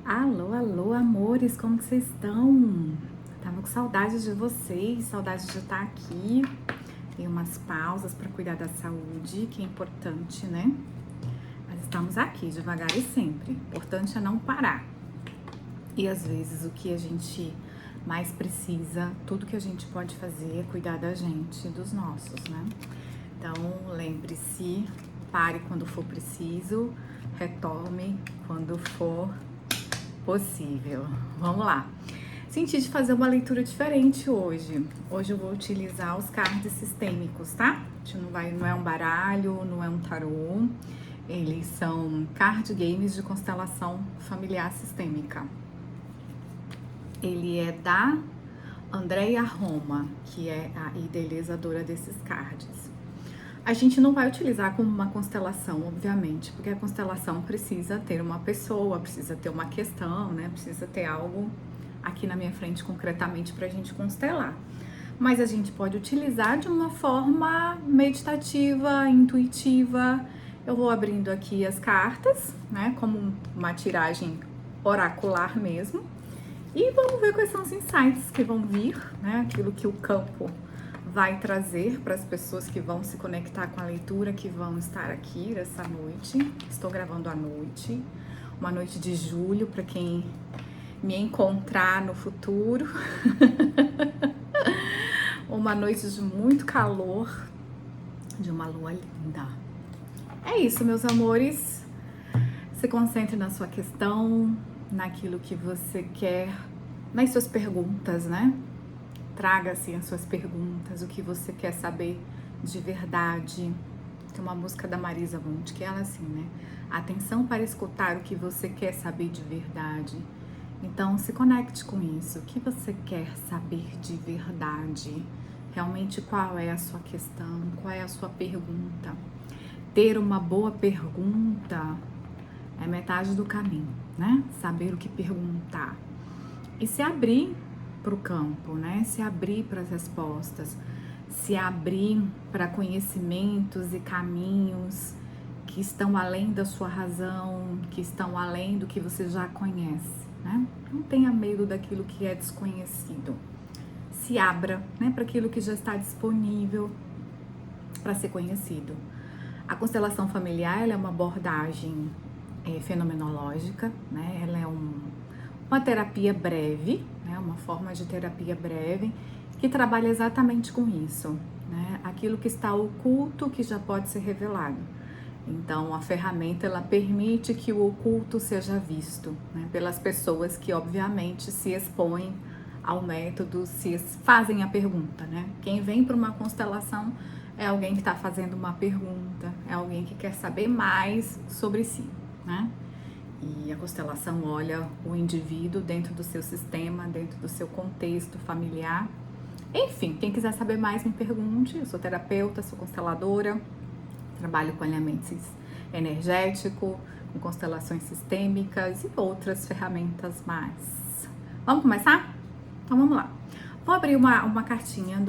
Alô, alô, amores, como que vocês estão? Tava com saudades de vocês, saudades de estar aqui. Tem umas pausas para cuidar da saúde, que é importante, né? Mas estamos aqui, devagar e sempre. Importante é não parar. E às vezes o que a gente mais precisa, tudo que a gente pode fazer é cuidar da gente e dos nossos, né? Então, lembre-se, pare quando for preciso, retome quando for possível. Vamos lá. Senti de fazer uma leitura diferente hoje. Hoje eu vou utilizar os cards sistêmicos, tá? Não é um baralho, não é um tarô. Eles são card games de constelação familiar sistêmica. Ele é da Andrea Roma, que é a idealizadora desses cards. A gente não vai utilizar como uma constelação, obviamente, porque a constelação precisa ter uma pessoa, precisa ter uma questão, né? Precisa ter algo aqui na minha frente concretamente para a gente constelar. Mas a gente pode utilizar de uma forma meditativa, intuitiva. Eu vou abrindo aqui as cartas, né? Como uma tiragem oracular mesmo. E vamos ver quais são os insights que vão vir, né? Aquilo que o campo vai trazer para as pessoas que vão se conectar com a leitura, que vão estar aqui essa noite. Estou gravando à noite, uma noite de julho, para quem me encontrar no futuro. Uma noite de muito calor, de uma lua linda. É isso, meus amores. Se concentre na sua questão, naquilo que você quer, nas suas perguntas, né? Traga assim as suas perguntas, o que você quer saber de verdade. Tem uma música da Marisa Monte que ela assim, né? Atenção para escutar o que você quer saber de verdade. Então se conecte com isso. O que você quer saber de verdade? Realmente qual é a sua questão? Qual é a sua pergunta? Ter uma boa pergunta é metade do caminho, né? Saber o que perguntar. E se abrir para o campo, né? Se abrir para as respostas, se abrir para conhecimentos e caminhos que estão além da sua razão, que estão além do que você já conhece, né? Não tenha medo daquilo que é desconhecido. Se abra, né, para aquilo que já está disponível para ser conhecido. A constelação familiar, ela é uma abordagem fenomenológica, né? Ela é uma terapia breve, né? Uma forma de terapia breve que trabalha exatamente com isso, né? Aquilo que está oculto que já pode ser revelado. Então a ferramenta ela permite que o oculto seja visto, né? Pelas pessoas que obviamente se expõem ao método, se fazem a pergunta, né? Quem vem para uma constelação é alguém que está fazendo uma pergunta, é alguém que quer saber mais sobre si, né? E a constelação olha o indivíduo dentro do seu sistema, dentro do seu contexto familiar. Enfim, quem quiser saber mais, me pergunte. Eu sou terapeuta, sou consteladora, trabalho com alinhamento energético, com constelações sistêmicas e outras ferramentas mais. Vamos começar? Então vamos lá. Vou abrir uma cartinha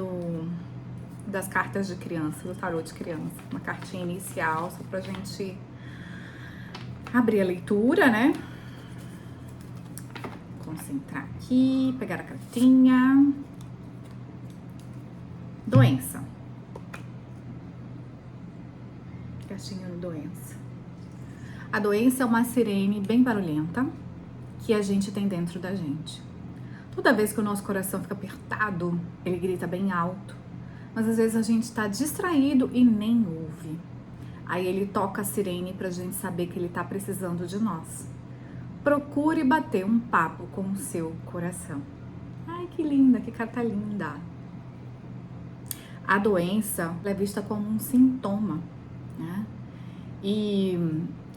das cartas de criança, do tarô de criança. Uma cartinha inicial, só pra gente abrir a leitura, né? Concentrar aqui, pegar a cartinha. Doença. Cartinha de doença. A doença é uma sirene bem barulhenta que a gente tem dentro da gente. Toda vez que o nosso coração fica apertado, ele grita bem alto. Mas às vezes a gente tá distraído e nem ouve. Aí ele toca a sirene pra gente saber que ele tá precisando de nós. Procure bater um papo com o seu coração. Ai, que linda, que carta linda. A doença é vista como um sintoma, né? E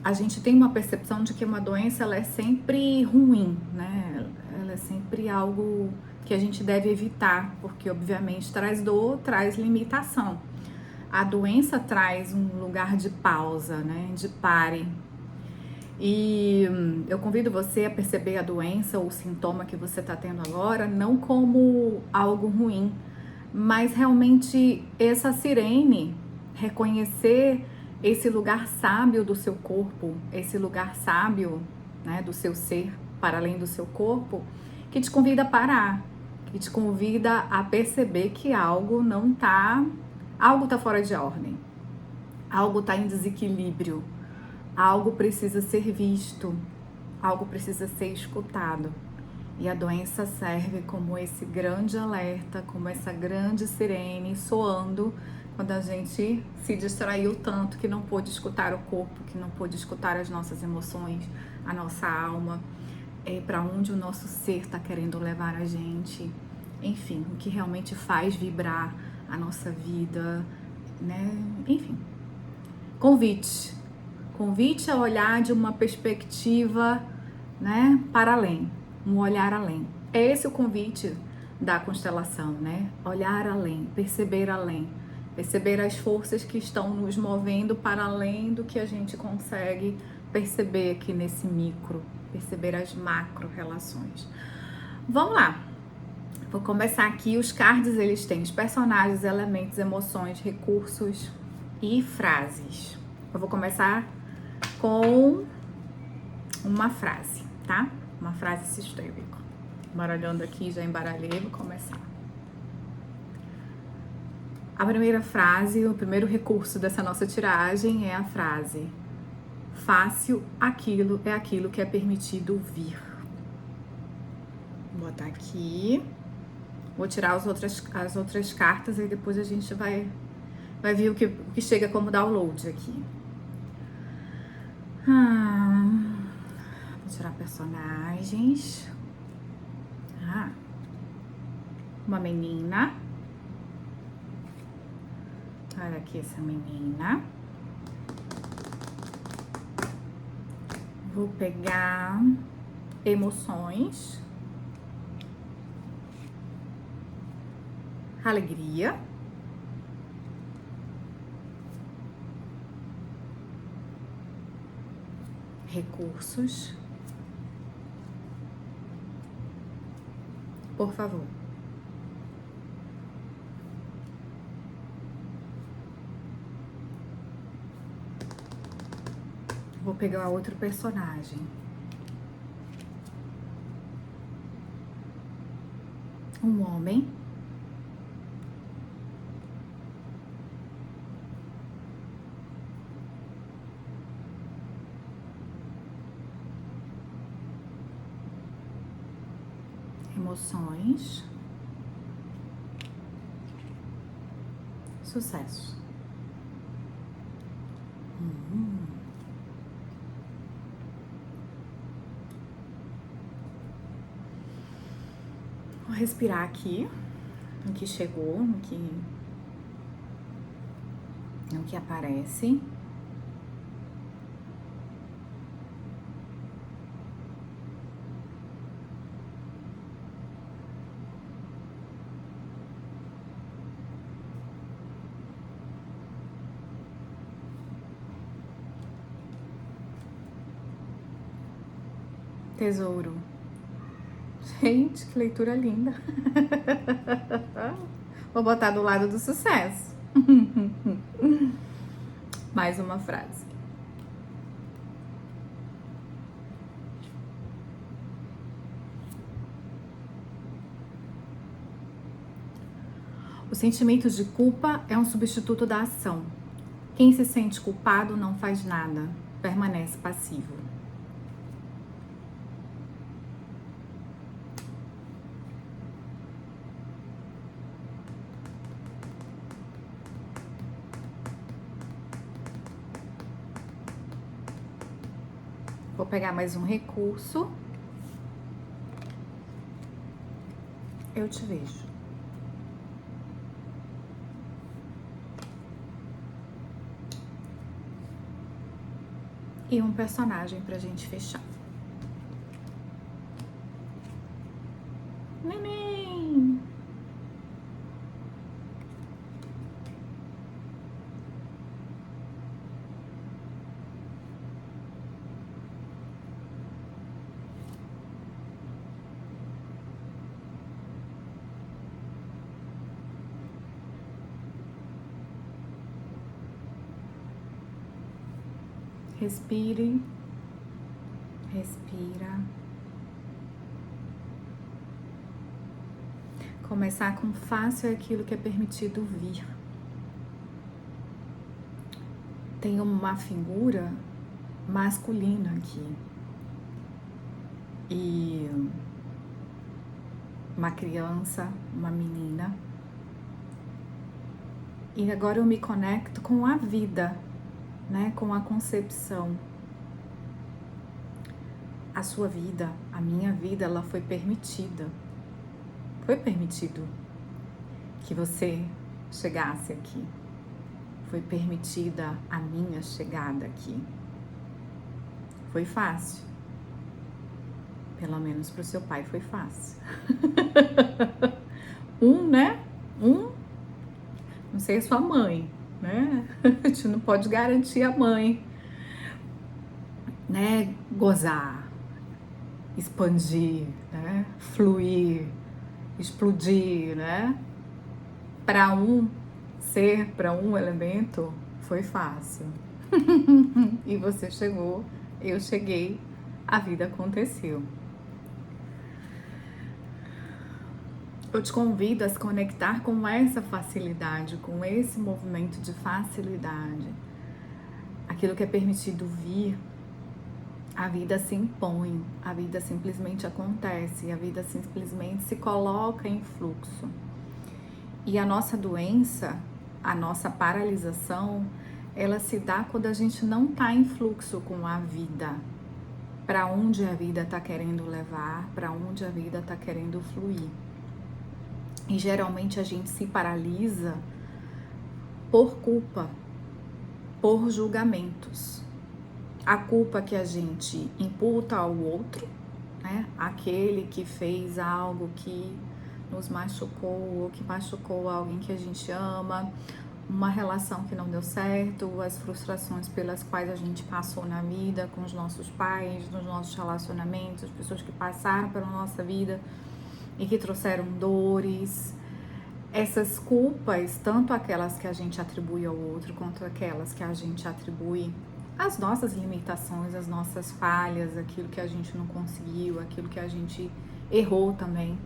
a gente tem uma percepção de que uma doença ela é sempre ruim, né? Ela é sempre algo que a gente deve evitar, porque obviamente traz dor, traz limitação. A doença traz um lugar de pausa, né? De pare. E eu convido você a perceber a doença ou o sintoma que você está tendo agora, não como algo ruim, mas realmente essa sirene, reconhecer esse lugar sábio do seu corpo, esse lugar sábio, né, do seu ser, para além do seu corpo, que te convida a parar, que te convida a perceber que algo tá fora de ordem, algo tá em desequilíbrio, algo precisa ser visto, algo precisa ser escutado. E a doença serve como esse grande alerta, como essa grande sirene soando quando a gente se distraiu tanto que não pôde escutar o corpo, que não pôde escutar as nossas emoções, a nossa alma, para onde o nosso ser está querendo levar a gente. Enfim, o que realmente faz vibrar a nossa vida, né? Enfim, convite a olhar de uma perspectiva, né, para além, um olhar além. É esse o convite da constelação, né? Olhar além, perceber as forças que estão nos movendo para além do que a gente consegue perceber aqui nesse micro, perceber as macro relações. Vamos lá. Vou começar aqui. Os cards, eles têm os personagens, elementos, emoções, recursos e frases. Eu vou começar com uma frase, tá? Uma frase sistêmica. Embaralhando aqui, já embaralhei, vou começar. A primeira frase, o primeiro recurso dessa nossa tiragem é a frase: fácil aquilo é aquilo que é permitido vir. Vou botar aqui. Vou tirar as outras cartas e depois a gente vai ver o que chega como download aqui. Vou tirar personagens. Uma menina. Olha aqui essa menina. Vou pegar emoções. Alegria. Recursos. Por favor. Vou pegar outro personagem. Um homem. Emoções. Sucesso. Vou respirar aqui, no que chegou, no que aparece. Tesouro. Gente, que leitura linda. Vou botar do lado do sucesso. Mais uma frase. O sentimento de culpa é um substituto da ação. Quem se sente culpado não faz nada, permanece passivo. Vou pegar mais um recurso. Eu te vejo. E um personagem pra gente fechar. Neném! Respire, respira Começar com fácil é aquilo que é permitido vir. Tem uma figura masculina aqui. E uma criança, uma menina. E agora eu me conecto com a vida, né? Com a concepção. A sua vida, a minha vida, ela foi permitida. Foi permitido que você chegasse aqui. Foi permitida a minha chegada aqui. Foi fácil. Pelo menos para o seu pai foi fácil. Né? Não sei a sua mãe, né? A gente não pode garantir a mãe, né? Gozar, expandir, né? Fluir, explodir, né? Para um ser, para um elemento, foi fácil. E você chegou, eu cheguei, a vida aconteceu. Eu te convido a se conectar com essa facilidade, com esse movimento de facilidade. Aquilo que é permitido vir, a vida se impõe, a vida simplesmente acontece, a vida simplesmente se coloca em fluxo. E a nossa doença, a nossa paralisação, ela se dá quando a gente não está em fluxo com a vida. Para onde a vida está querendo levar, para onde a vida está querendo fluir. E geralmente a gente se paralisa por culpa, por julgamentos. A culpa que a gente imputa ao outro, né? Aquele que fez algo que nos machucou, ou que machucou alguém que a gente ama, uma relação que não deu certo, as frustrações pelas quais a gente passou na vida com os nossos pais, nos nossos relacionamentos, as pessoas que passaram pela nossa vida e que trouxeram dores. Essas culpas, tanto aquelas que a gente atribui ao outro, quanto aquelas que a gente atribui às nossas limitações, às nossas falhas, aquilo que a gente não conseguiu, aquilo que a gente errou também.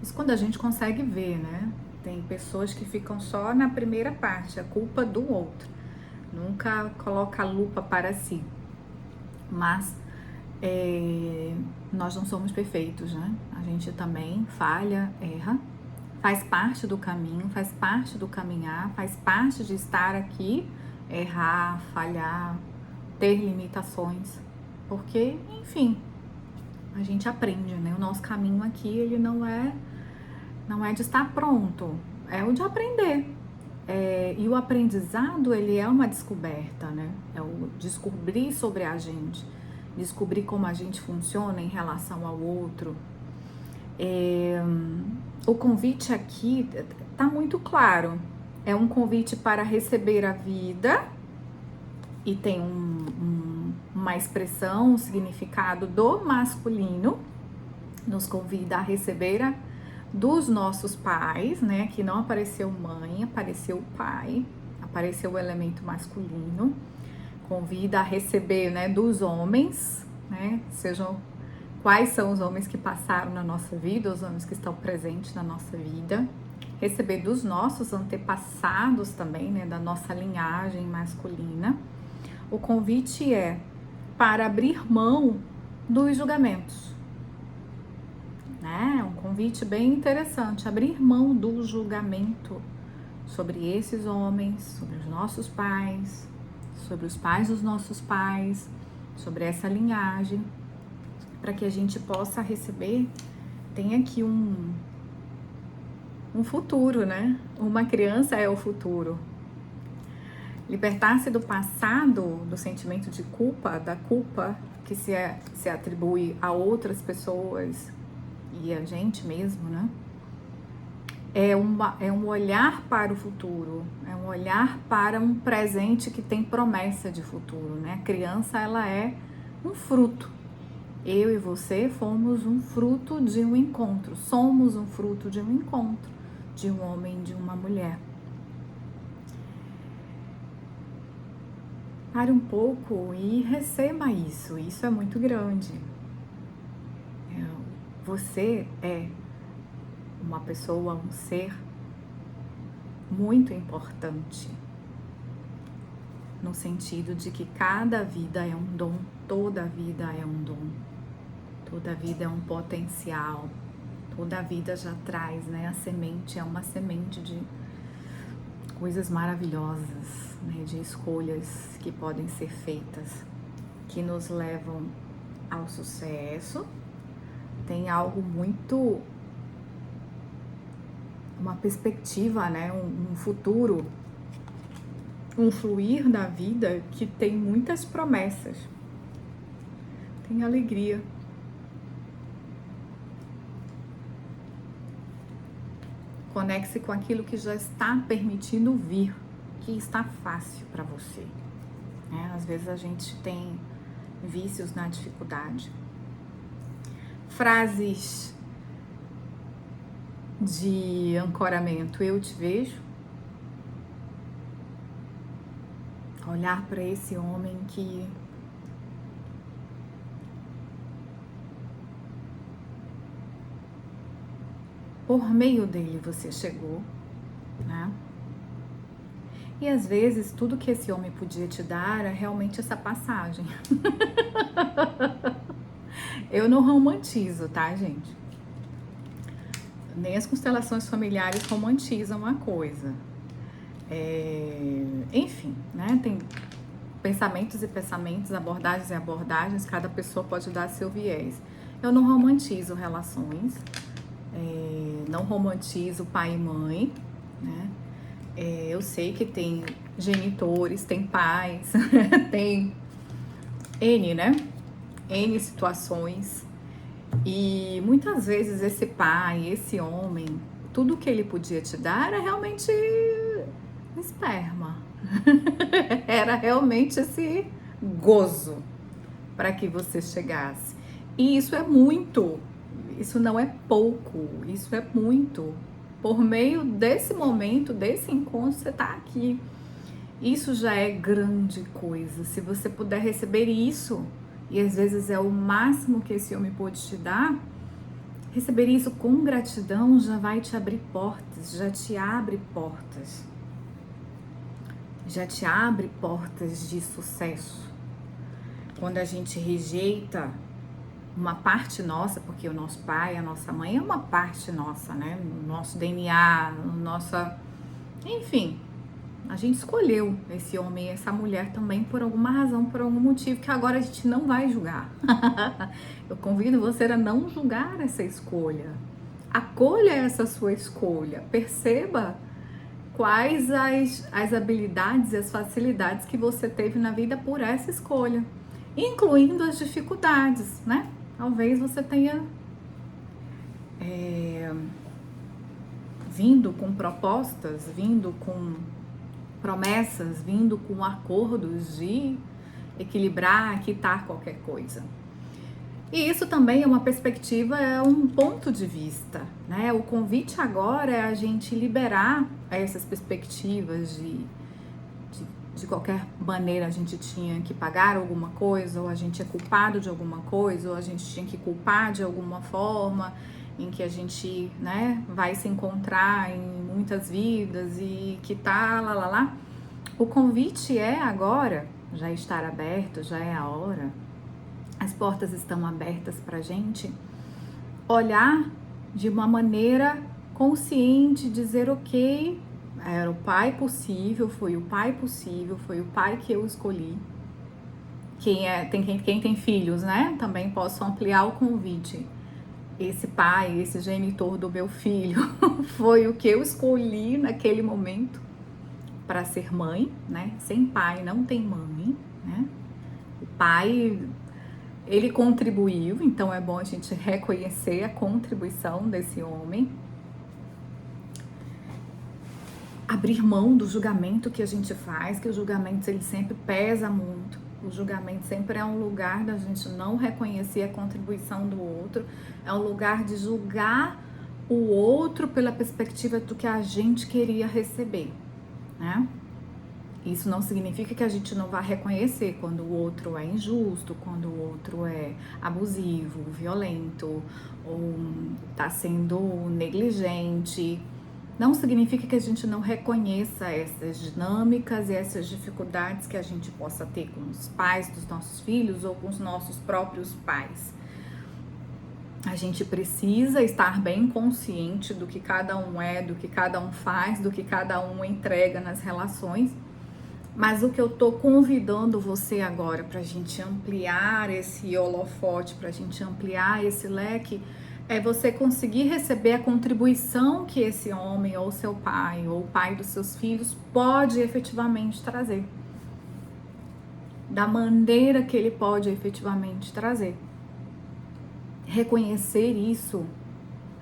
Isso quando a gente consegue ver, né? Tem pessoas que ficam só na primeira parte, a culpa do outro. Nunca coloca a lupa para si. Mas nós não somos perfeitos, né? A gente também falha, erra, faz parte do caminho, faz parte do caminhar, faz parte de estar aqui, errar, falhar, ter limitações, porque, enfim, a gente aprende, né? O nosso caminho aqui, ele não é de estar pronto, é o de aprender. E o aprendizado, ele é uma descoberta, né? É o descobrir sobre a gente, descobrir como a gente funciona em relação ao outro. O convite aqui tá muito claro. É um convite para receber a vida e tem uma expressão, um significado do masculino. Nos convida a receber dos nossos pais, né? Que não apareceu mãe, apareceu pai, apareceu o elemento masculino. Convida a receber, né, dos homens, né? Sejam quais são os homens que passaram na nossa vida, os homens que estão presentes na nossa vida. Receber dos nossos antepassados também, né, da nossa linhagem masculina. O convite é para abrir mão dos julgamentos, né? É um convite bem interessante, abrir mão do julgamento sobre esses homens, sobre os nossos pais, sobre os pais dos nossos pais, sobre essa linhagem, para que a gente possa receber, tem aqui um futuro, né? Uma criança é o futuro. Libertar-se do passado, do sentimento de culpa, da culpa que se atribui a outras pessoas e a gente mesmo, né? É um olhar para o futuro, é um olhar para um presente que tem promessa de futuro, né? A criança, ela é um fruto. Eu e você fomos um fruto de um encontro, somos um fruto de um encontro, de um homem e de uma mulher. Pare um pouco e receba isso é muito grande. Você é uma pessoa, um ser muito importante, no sentido de que cada vida é um dom, toda vida é um dom, toda vida é um potencial, toda vida já traz, né? A semente é uma semente de coisas maravilhosas, né? De escolhas que podem ser feitas, que nos levam ao sucesso. Tem algo muito, uma perspectiva, né? Um futuro, um fluir da vida que tem muitas promessas, tem alegria. Conecte-se com aquilo que já está permitindo vir, que está fácil para você, né? Às vezes a gente tem vícios na dificuldade. Frases de ancoramento: eu te vejo. Olhar para esse homem que por meio dele você chegou, né? E às vezes tudo que esse homem podia te dar era realmente essa passagem. Eu não romantizo, tá, gente? Nem as constelações familiares romantizam a coisa. Enfim, né? Tem pensamentos e pensamentos, abordagens e abordagens, cada pessoa pode dar seu viés. Eu não romantizo relações, não romantizo pai e mãe, né? Eu sei que tem genitores, tem pais, tem N, né? N situações. E muitas vezes esse pai, esse homem, tudo que ele podia te dar era realmente esperma. Era realmente esse gozo para que você chegasse. E isso é muito, isso não é pouco, isso é muito. Por meio desse momento, desse encontro, você está aqui. Isso já é grande coisa. Se você puder receber isso, e às vezes é o máximo que esse homem pode te dar, receber isso com gratidão já vai te abrir portas, já te abre portas. Já te abre portas de sucesso. Quando a gente rejeita uma parte nossa, porque o nosso pai, a nossa mãe é uma parte nossa, né? No nosso DNA, no nossa... Enfim, a gente escolheu esse homem e essa mulher também por alguma razão, por algum motivo, que agora a gente não vai julgar. Eu convido você a não julgar essa escolha. Acolha essa sua escolha. Perceba quais as habilidades e as facilidades que você teve na vida por essa escolha, incluindo as dificuldades, né? Talvez você tenha vindo com propostas, vindo com promessas, vindo com acordos de equilibrar, quitar qualquer coisa. E isso também é uma perspectiva, é um ponto de vista, né? O convite agora é a gente liberar essas perspectivas de qualquer maneira a gente tinha que pagar alguma coisa, ou a gente é culpado de alguma coisa, ou a gente tinha que culpar de alguma forma, em que a gente, né, vai se encontrar em muitas vidas e que tá lá. O convite é agora, já estar aberto, já é a hora. As portas estão abertas pra gente olhar de uma maneira consciente, dizer ok, era o pai possível, foi o pai possível, foi o pai que eu escolhi. Quem tem filhos, né? Também posso ampliar o convite. Esse pai, esse genitor do meu filho, foi o que eu escolhi naquele momento para ser mãe, né? Sem pai não tem mãe, né? O pai, ele contribuiu, então é bom a gente reconhecer a contribuição desse homem. Abrir mão do julgamento que a gente faz, que o julgamento ele sempre pesa muito. O julgamento sempre é um lugar da gente não reconhecer a contribuição do outro, é um lugar de julgar o outro pela perspectiva do que a gente queria receber, né? Isso não significa que a gente não vá reconhecer quando o outro é injusto, quando o outro é abusivo, violento, ou está sendo negligente. Não significa que a gente não reconheça essas dinâmicas e essas dificuldades que a gente possa ter com os pais dos nossos filhos ou com os nossos próprios pais. A gente precisa estar bem consciente do que cada um é, do que cada um faz, do que cada um entrega nas relações. Mas o que eu tô convidando você agora para a gente ampliar esse holofote, para a gente ampliar esse leque, é você conseguir receber a contribuição que esse homem ou seu pai ou o pai dos seus filhos pode efetivamente trazer. Da maneira que ele pode efetivamente trazer. Reconhecer isso,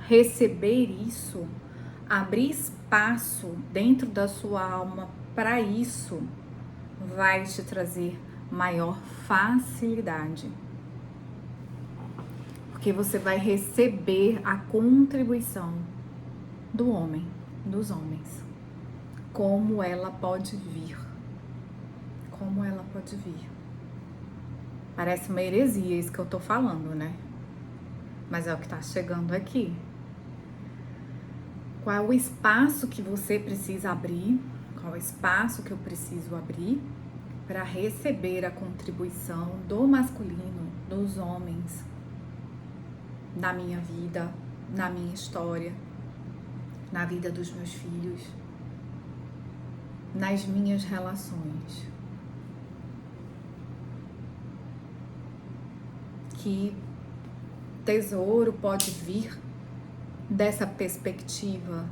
receber isso, abrir espaço dentro da sua alma para isso, vai te trazer maior facilidade. Porque você vai receber a contribuição do homem, dos homens. Como ela pode vir. Como ela pode vir. Parece uma heresia isso que eu tô falando, né? Mas é o que tá chegando aqui. Qual é o espaço que você precisa abrir? Qual é o espaço que eu preciso abrir para receber a contribuição do masculino, dos homens, na minha vida, na minha história, na vida dos meus filhos, nas minhas relações? Que tesouro pode vir dessa perspectiva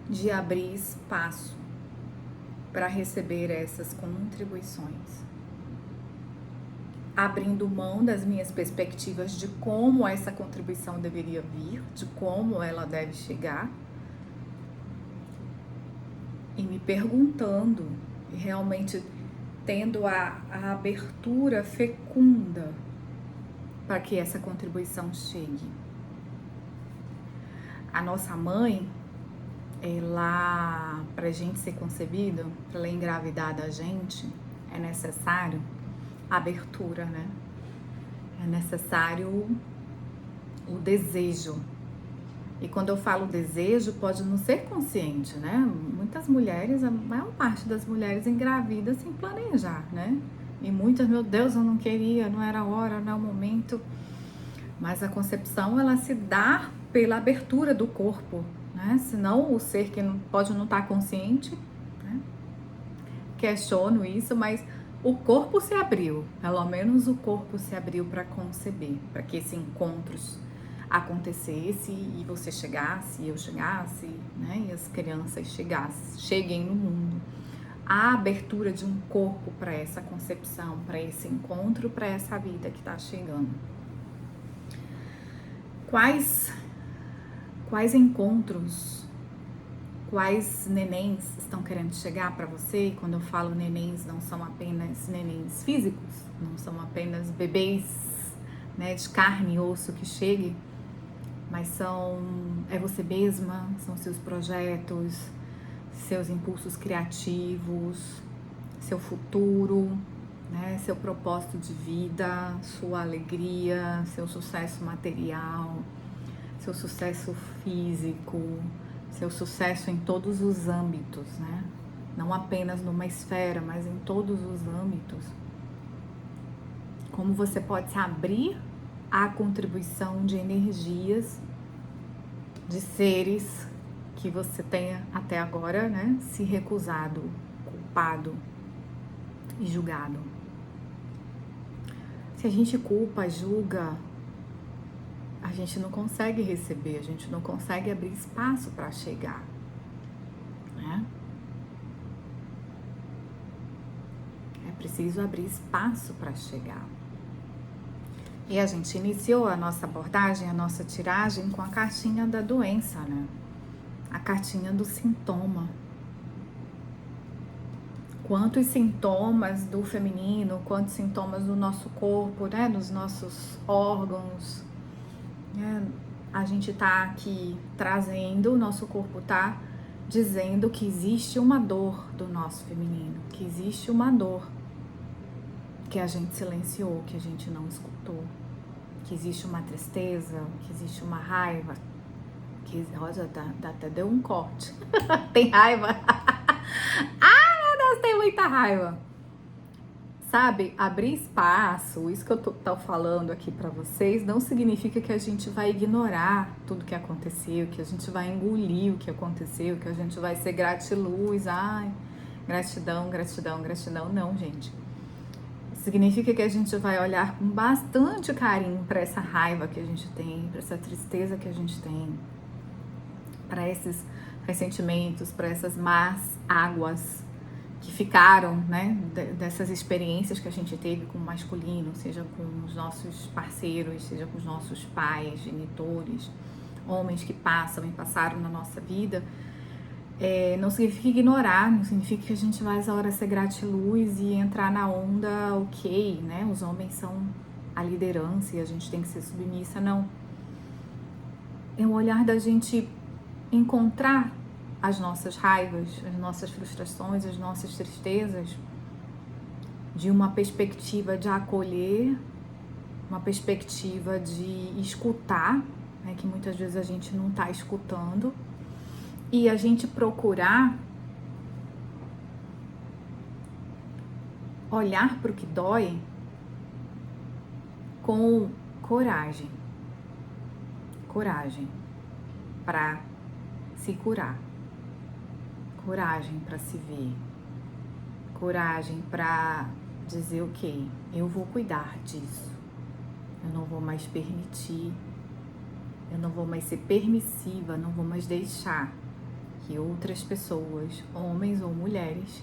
de abrir espaço para receber essas contribuições, abrindo mão das minhas perspectivas de como essa contribuição deveria vir, de como ela deve chegar, e me perguntando, e realmente tendo a abertura fecunda para que essa contribuição chegue. A nossa mãe, ela, pra gente ser concebido, pra ela engravidar da gente, é necessário abertura, né? É necessário o desejo. E quando eu falo desejo, pode não ser consciente, né? Muitas mulheres, a maior parte das mulheres engravida sem planejar, né? E muitas, meu Deus, eu não queria, não era a hora, não é o momento. Mas a concepção, ela se dá pela abertura do corpo, né? Senão o ser que pode não estar consciente, né? Questiono isso, mas o corpo se abriu, pelo menos o corpo se abriu para conceber, para que esses encontros acontecesse e você chegasse, eu chegasse, né? E as crianças cheguem no mundo. A abertura de um corpo para essa concepção, para esse encontro, para essa vida que está chegando. Quais encontros, quais nenéns estão querendo chegar para você? E quando eu falo nenéns, não são apenas nenéns físicos, não são apenas bebês, né, de carne e osso que cheguem, mas é você mesma, são seus projetos, seus impulsos criativos, seu futuro, né, seu propósito de vida, sua alegria, seu sucesso material, seu sucesso físico, seu sucesso em todos os âmbitos, né? Não apenas numa esfera, mas em todos os âmbitos. Como você pode se abrir à contribuição de energias, de seres que você tenha até agora, né, se recusado, culpado e julgado. Se a gente culpa, julga, a gente não consegue receber, a gente não consegue abrir espaço para chegar, né? É preciso abrir espaço para chegar. E a gente iniciou a nossa abordagem, a nossa tiragem com a cartinha da doença, né? A cartinha do sintoma. Quantos sintomas do feminino, quantos sintomas do nosso corpo, né? Dos nossos órgãos, né? A gente tá aqui trazendo, o nosso corpo tá dizendo que existe uma dor do nosso feminino, que existe uma dor que a gente silenciou, que a gente não escutou, que existe uma tristeza, que existe uma raiva, que Rosa até deu um corte. Tem raiva? Ai, meu Deus, tem muita raiva. Sabe, abrir espaço, isso que eu tô falando aqui pra vocês, não significa que a gente vai ignorar tudo que aconteceu, que a gente vai engolir o que aconteceu, que a gente vai ser gratiluz, ai, gratidão, gratidão, gratidão. Não, gente. Significa que a gente vai olhar com bastante carinho para essa raiva que a gente tem, para essa tristeza que a gente tem, para esses ressentimentos, para essas más águas que ficaram, né, dessas experiências que a gente teve com o masculino, seja com os nossos parceiros, seja com os nossos pais, genitores, homens que passam e passaram na nossa vida. Não significa ignorar, não significa que a gente vai essa hora ser gratiluz e entrar na onda, ok, né? Os homens são a liderança e a gente tem que ser submissa, não. É o olhar da gente encontrar as nossas raivas, as nossas frustrações, as nossas tristezas de uma perspectiva de acolher, uma perspectiva de escutar, né, que muitas vezes a gente não está escutando, e a gente procurar olhar para o que dói com coragem, coragem para se curar, coragem para se ver, coragem para dizer, ok, eu vou cuidar disso, eu não vou mais permitir, eu não vou mais ser permissiva, não vou mais deixar que outras pessoas, homens ou mulheres,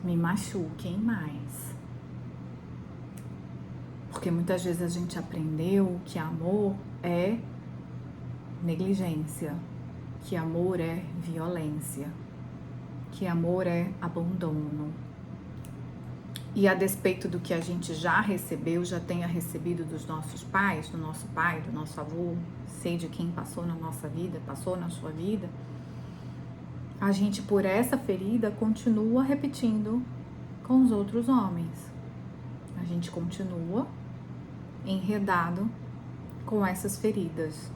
me machuquem mais. Porque muitas vezes a gente aprendeu que amor é negligência, que amor é violência, que amor é abandono. E a despeito do que a gente já recebeu, já tenha recebido dos nossos pais, do nosso pai, do nosso avô, sei de quem passou na nossa vida, passou na sua vida, a gente, por essa ferida, continua repetindo com os outros homens. A gente continua enredado com essas feridas,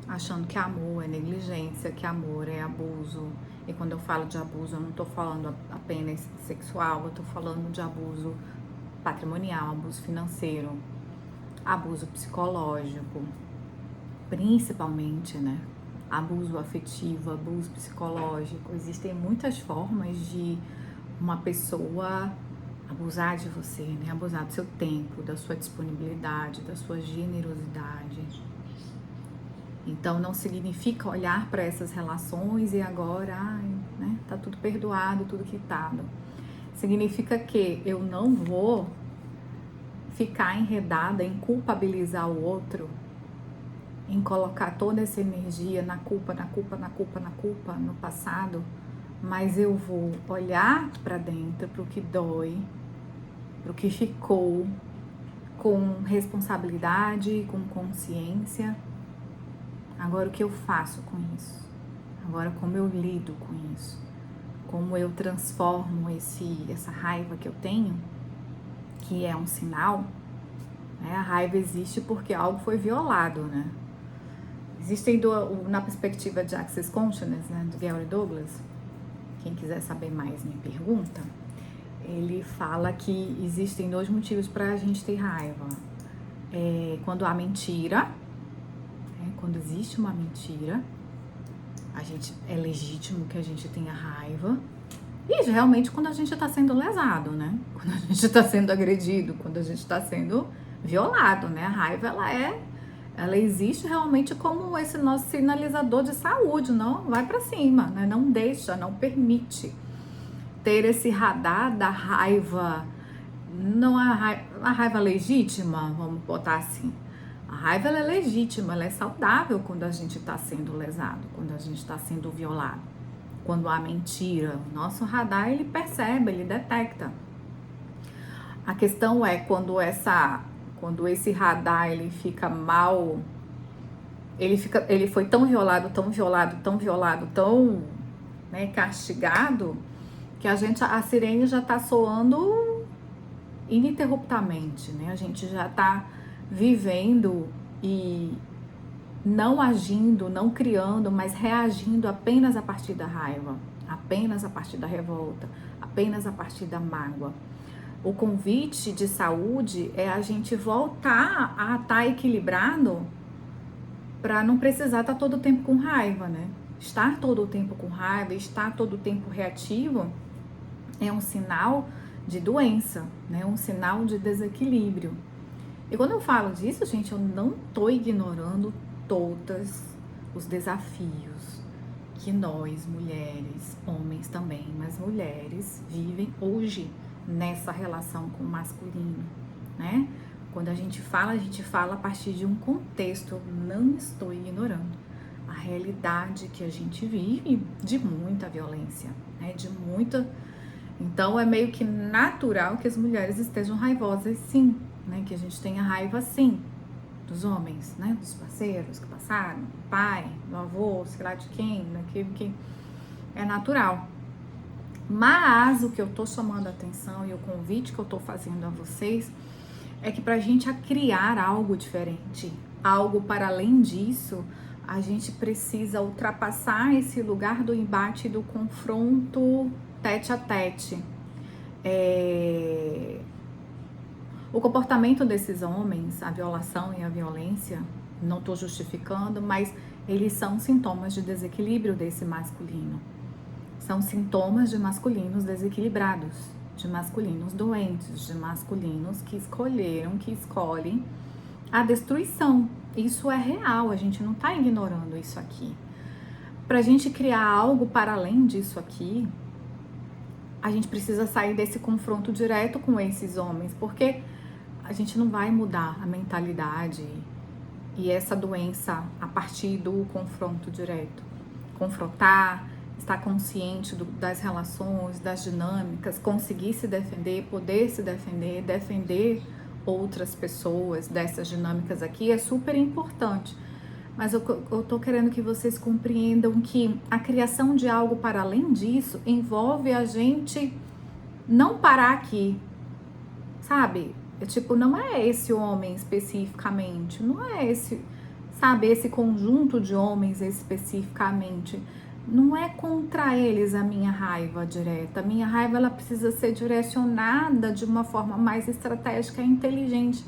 achando que amor é negligência, que amor é abuso. E quando eu falo de abuso, eu não tô falando apenas sexual, eu tô falando de abuso patrimonial, abuso financeiro, abuso psicológico, principalmente, né? Abuso afetivo, abuso psicológico. Existem muitas formas de uma pessoa abusar de você, né? Abusar do seu tempo, da sua disponibilidade, da sua generosidade. Então não significa olhar para essas relações e agora, né, tá tudo perdoado, tudo quitado. Significa que eu não vou ficar enredada em culpabilizar o outro, em colocar toda essa energia na culpa, no passado, mas eu vou olhar para dentro, para o que dói, para o que ficou, com responsabilidade, com consciência. Agora o que eu faço com isso? Agora como eu lido com isso? Como eu transformo essa raiva que eu tenho, que é um sinal, né? A raiva existe porque algo foi violado, né? Existem, na perspectiva de Access Consciousness, né, do Gary Douglas, quem quiser saber mais me pergunta, ele fala que existem 2 motivos para a gente ter raiva. Quando há mentira, quando existe uma mentira, é legítimo que a gente tenha raiva. E realmente quando a gente está sendo lesado, né? Quando a gente está sendo agredido, quando a gente está sendo violado, né? A raiva, ela existe realmente como esse nosso sinalizador de saúde, não vai para cima, né? Não deixa, não permite ter esse radar da raiva, não a raiva legítima, vamos botar assim. A raiva, ela é legítima, ela é saudável quando a gente está sendo lesado, quando a gente está sendo violado. Quando há mentira, o nosso radar, ele percebe, ele detecta. A questão é quando esse radar ele fica mal ele foi tão violado, tão violado, tão violado, tão, né, castigado, que a sirene já tá soando ininterruptamente, né? A gente já tá vivendo e não agindo, não criando, mas reagindo apenas a partir da raiva, apenas a partir da revolta, apenas a partir da mágoa. O convite de saúde é a gente voltar a estar equilibrado para não precisar estar todo o tempo com raiva, né? Estar todo o tempo com raiva, estar todo o tempo reativo é um sinal de doença, né? Um sinal de desequilíbrio. E quando eu falo disso, gente, eu não tô ignorando todos os desafios que nós, mulheres, homens também, mas mulheres vivem hoje nessa relação com o masculino, né? Quando a gente fala a partir de um contexto. Eu não estou ignorando a realidade que a gente vive de muita violência, né? De muita. Então é meio que natural que as mulheres estejam raivosas, sim, né? Que a gente tenha raiva, sim, dos homens, né? Dos parceiros que passaram, do pai, do avô, sei lá de quem, daquilo que é natural. Mas o que eu tô chamando a atenção e o convite que eu tô fazendo a vocês é que pra gente criar algo diferente, algo para além disso, a gente precisa ultrapassar esse lugar do embate e do confronto tete a tete. O comportamento desses homens, a violação e a violência, não estou justificando, mas eles são sintomas de desequilíbrio desse masculino. São sintomas de masculinos desequilibrados, de masculinos doentes, de masculinos que escolhem a destruição. Isso é real, a gente não está ignorando isso aqui. Para a gente criar algo para além disso aqui, a gente precisa sair desse confronto direto com esses homens, porque a gente não vai mudar a mentalidade e essa doença a partir do confronto direto. Confrontar, estar consciente das relações, das dinâmicas, conseguir se defender, poder se defender, defender outras pessoas dessas dinâmicas aqui é super importante. Mas eu tô querendo que vocês compreendam que a criação de algo para além disso envolve a gente não parar aqui, sabe? Tipo, não é esse homem especificamente, não é esse, sabe, esse conjunto de homens especificamente. Não é contra eles a minha raiva direta. A minha raiva, ela precisa ser direcionada de uma forma mais estratégica e inteligente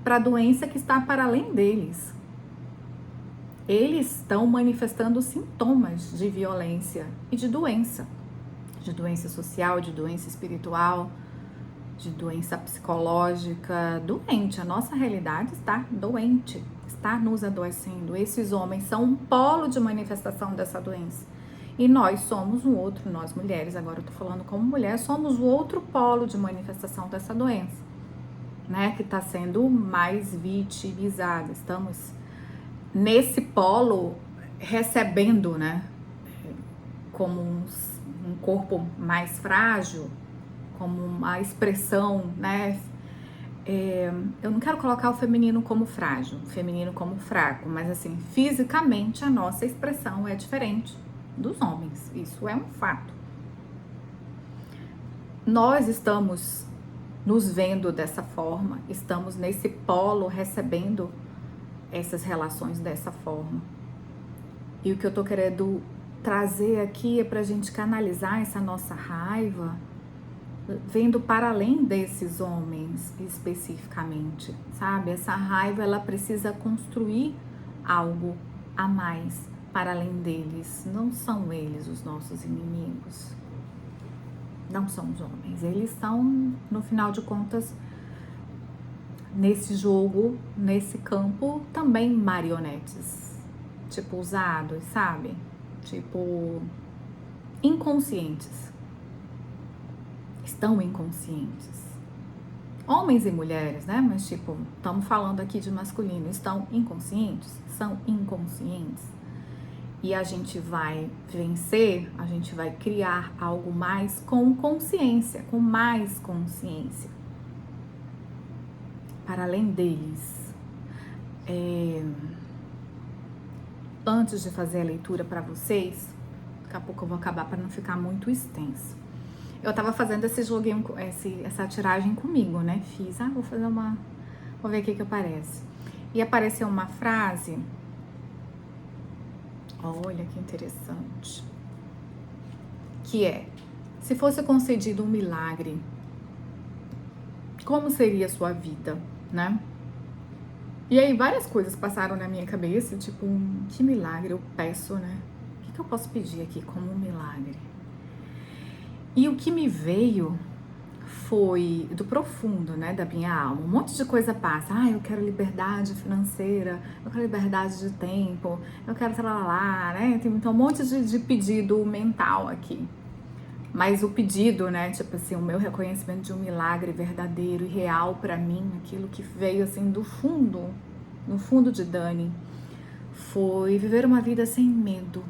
para a doença que está para além deles. Eles estão manifestando sintomas de violência e de doença social, de doença espiritual, de doença psicológica, doente. A nossa realidade está doente, está nos adoecendo. Esses homens são um polo de manifestação dessa doença. E nós somos um outro, nós mulheres, agora eu tô falando como mulher, somos o outro polo de manifestação dessa doença, né? Que está sendo mais vitimizada. Estamos nesse polo recebendo, né? Como um corpo mais frágil, como uma expressão, né? Eu não quero colocar o feminino como frágil, o feminino como fraco, mas assim, fisicamente a nossa expressão é diferente dos homens, isso é um fato. Nós estamos nos vendo dessa forma, estamos nesse polo recebendo essas relações dessa forma. E o que eu tô querendo trazer aqui é pra gente canalizar essa nossa raiva vendo para além desses homens especificamente, sabe? Essa raiva, ela precisa construir algo a mais para além deles. Não são eles os nossos inimigos. Não são os homens. Eles são, no final de contas, nesse jogo, nesse campo, também marionetes. Tipo, usados, sabe? Tipo, inconscientes. Estão inconscientes. Homens e mulheres, né? Mas tipo, estamos falando aqui de masculino. Estão inconscientes? São inconscientes. E a gente vai vencer, a gente vai criar algo mais com consciência, com mais consciência. Para além deles. importantes de fazer a leitura para vocês. Daqui a pouco eu vou acabar para não ficar muito extenso. Eu tava fazendo esse joguinho, essa tiragem comigo, né? Fiz, vou fazer uma... Vou ver o que aparece. E apareceu uma frase. Olha que interessante. Que é: se fosse concedido um milagre, como seria a sua vida, né? E aí várias coisas passaram na minha cabeça, tipo, que milagre eu peço, né? O que eu posso pedir aqui como um milagre? E o que me veio foi do profundo, né, da minha alma. Um monte de coisa passa. Eu quero liberdade financeira, eu quero liberdade de tempo, eu quero tralalá, né? Tem então um monte de pedido mental aqui. Mas o pedido, né, tipo assim, o meu reconhecimento de um milagre verdadeiro e real pra mim, aquilo que veio assim do fundo, no fundo de Dani, foi viver uma vida sem medo.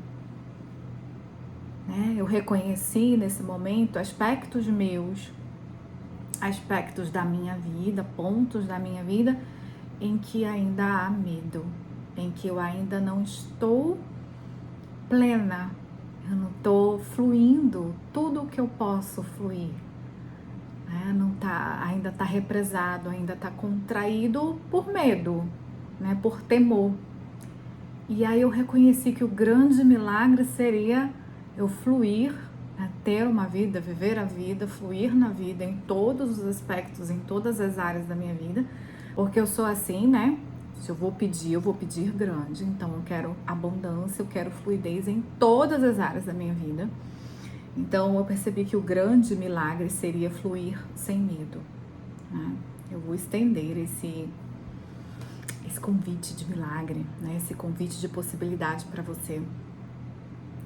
Eu reconheci nesse momento aspectos meus, aspectos da minha vida, pontos da minha vida em que ainda há medo, em que eu ainda não estou plena, eu não estou fluindo tudo o que eu posso fluir, não tá, ainda está represado, ainda está contraído por medo, né, por temor. E aí eu reconheci que o grande milagre seria eu fluir, ter uma vida, viver a vida, fluir na vida em todos os aspectos, em todas as áreas da minha vida, porque eu sou assim, né? Se eu vou pedir grande. Então eu quero abundância, eu quero fluidez em todas as áreas da minha vida. Então eu percebi que o grande milagre seria fluir sem medo, né? Eu vou estender esse convite de milagre, né? Esse convite de possibilidade para você,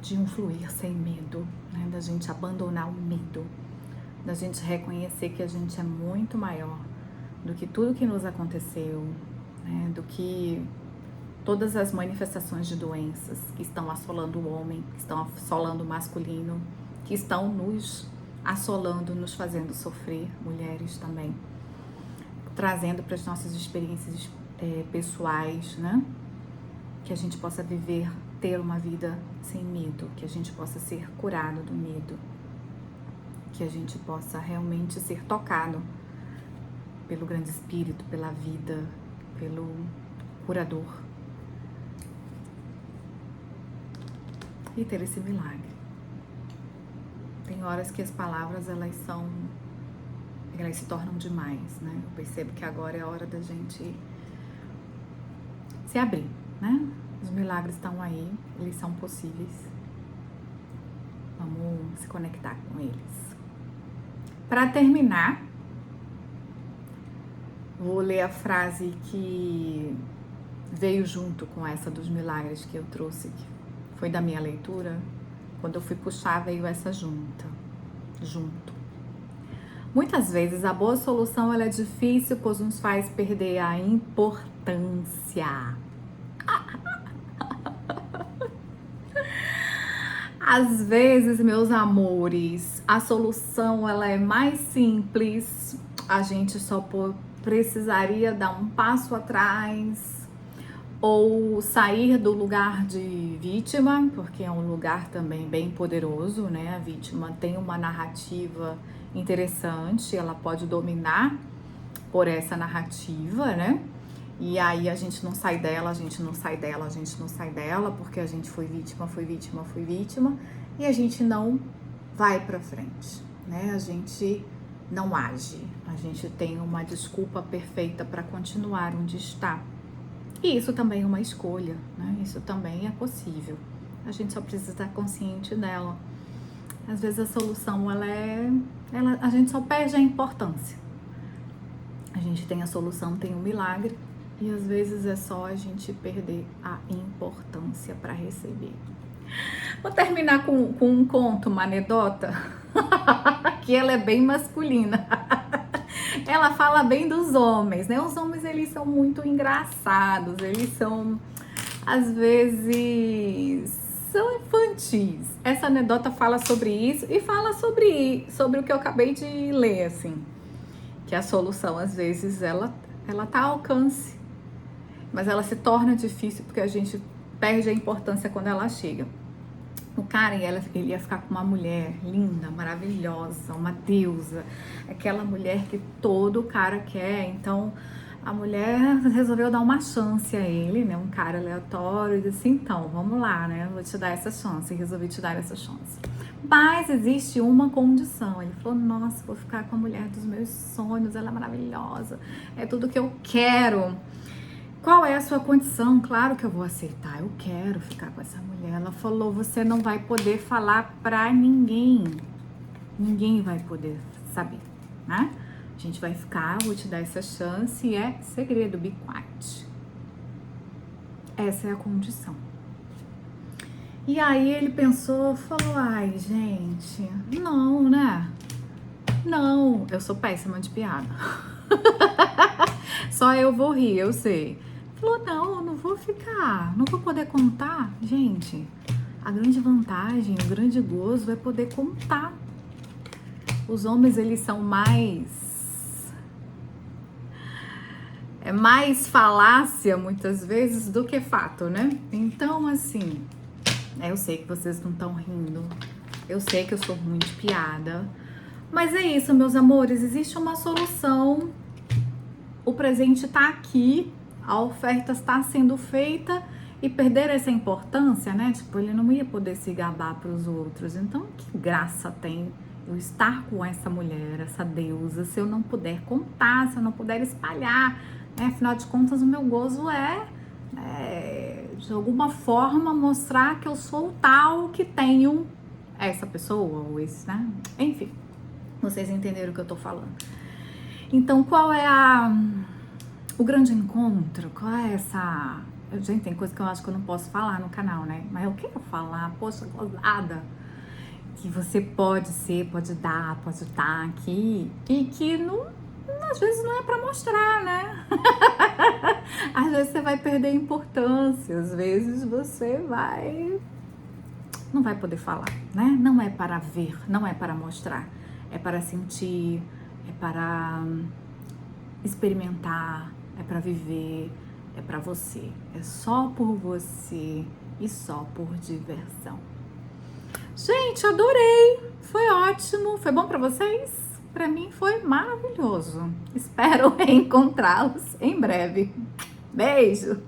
de um fluir sem medo, né? Da gente abandonar o medo, da gente reconhecer que a gente é muito maior do que tudo que nos aconteceu, né? Do que todas as manifestações de doenças que estão assolando o homem, que estão assolando o masculino, que estão nos assolando, nos fazendo sofrer, mulheres também, trazendo para as nossas experiências pessoais, né? Que a gente possa viver, ter uma vida sem medo, que a gente possa ser curado do medo, que a gente possa realmente ser tocado pelo grande espírito, pela vida, pelo curador, e ter esse milagre. Tem horas que as palavras elas se tornam demais, né? Eu percebo que agora é a hora da gente se abrir, né? Os milagres estão aí, eles são possíveis. Vamos se conectar com eles. Para terminar, vou ler a frase que veio junto com essa dos milagres que eu trouxe, que foi da minha leitura. Quando eu fui puxar, veio essa junto. Muitas vezes a boa solução ela é difícil, pois nos faz perder a importância. Às vezes, meus amores, a solução ela é mais simples. A gente só precisaria dar um passo atrás ou sair do lugar de vítima, porque é um lugar também bem poderoso, né? A vítima tem uma narrativa interessante, ela pode dominar por essa narrativa, né? E aí a gente não sai dela, porque a gente foi vítima, e a gente não vai pra frente, né? A gente não age, a gente tem uma desculpa perfeita para continuar onde está. E isso também é uma escolha, né? Isso também é possível. A gente só precisa estar consciente dela. Às vezes a solução, a gente só perde a importância. A gente tem a solução, tem o milagre, e às vezes é só a gente perder a importância para receber. Vou terminar com um conto, uma anedota, que ela é bem masculina. Ela fala bem dos homens, né? Os homens, eles são muito engraçados, eles são, às vezes, são infantis. Essa anedota fala sobre isso e fala sobre o que eu acabei de ler, assim. Que a solução, às vezes, ela tá ao alcance, mas ela se torna difícil porque a gente perde a importância quando ela chega. O cara, ele ia ficar com uma mulher linda, maravilhosa, uma deusa, aquela mulher que todo cara quer. Então a mulher resolveu dar uma chance a ele, né? Um cara aleatório, e disse: então, vamos lá, né? Vou te dar essa chance, resolvi te dar essa chance. Mas existe uma condição. Ele falou: nossa, vou ficar com a mulher dos meus sonhos, ela é maravilhosa, é tudo que eu quero. Qual é a sua condição? Claro que eu vou aceitar, eu quero ficar com essa mulher. Ela falou: você não vai poder falar pra ninguém. Ninguém vai poder saber, né? A gente vai ficar, vou te dar essa chance e é segredo, be quiet. Essa é a condição. E aí ele pensou, falou: ai, gente, não, né? Não, eu sou péssima de piada. Só eu vou rir, eu sei. Falou: não vou ficar, não vou poder contar. Gente, a grande vantagem, o grande gozo é poder contar. Os homens, eles são mais falácia muitas vezes do que fato, né? Então, assim, eu sei que vocês não estão rindo, eu sei que eu sou ruim de piada, mas é isso, meus amores, existe uma solução. O presente tá aqui, a oferta está sendo feita, e perder essa importância, né? Tipo, ele não ia poder se gabar para os outros. Então, que graça tem eu estar com essa mulher, essa deusa, se eu não puder contar, se eu não puder espalhar, né? Afinal de contas, o meu gozo é de alguma forma mostrar que eu sou tal que tenho essa pessoa ou esse, né? Enfim, vocês entenderam o que eu tô falando. Então, qual é o grande encontro? Qual é essa... Gente, tem coisa que eu acho que eu não posso falar no canal, né? Mas eu quero falar, poxa, gozada. Que você pode ser, pode dar, pode estar aqui. E que não, às vezes não é pra mostrar, né? Às vezes você vai perder importância. Às vezes você não vai poder falar, né? Não é para ver, não é para mostrar. É para sentir, é para experimentar, é para viver, é para você. É só por você e só por diversão. Gente, adorei. Foi ótimo. Foi bom para vocês? Para mim foi maravilhoso. Espero encontrá-los em breve. Beijo!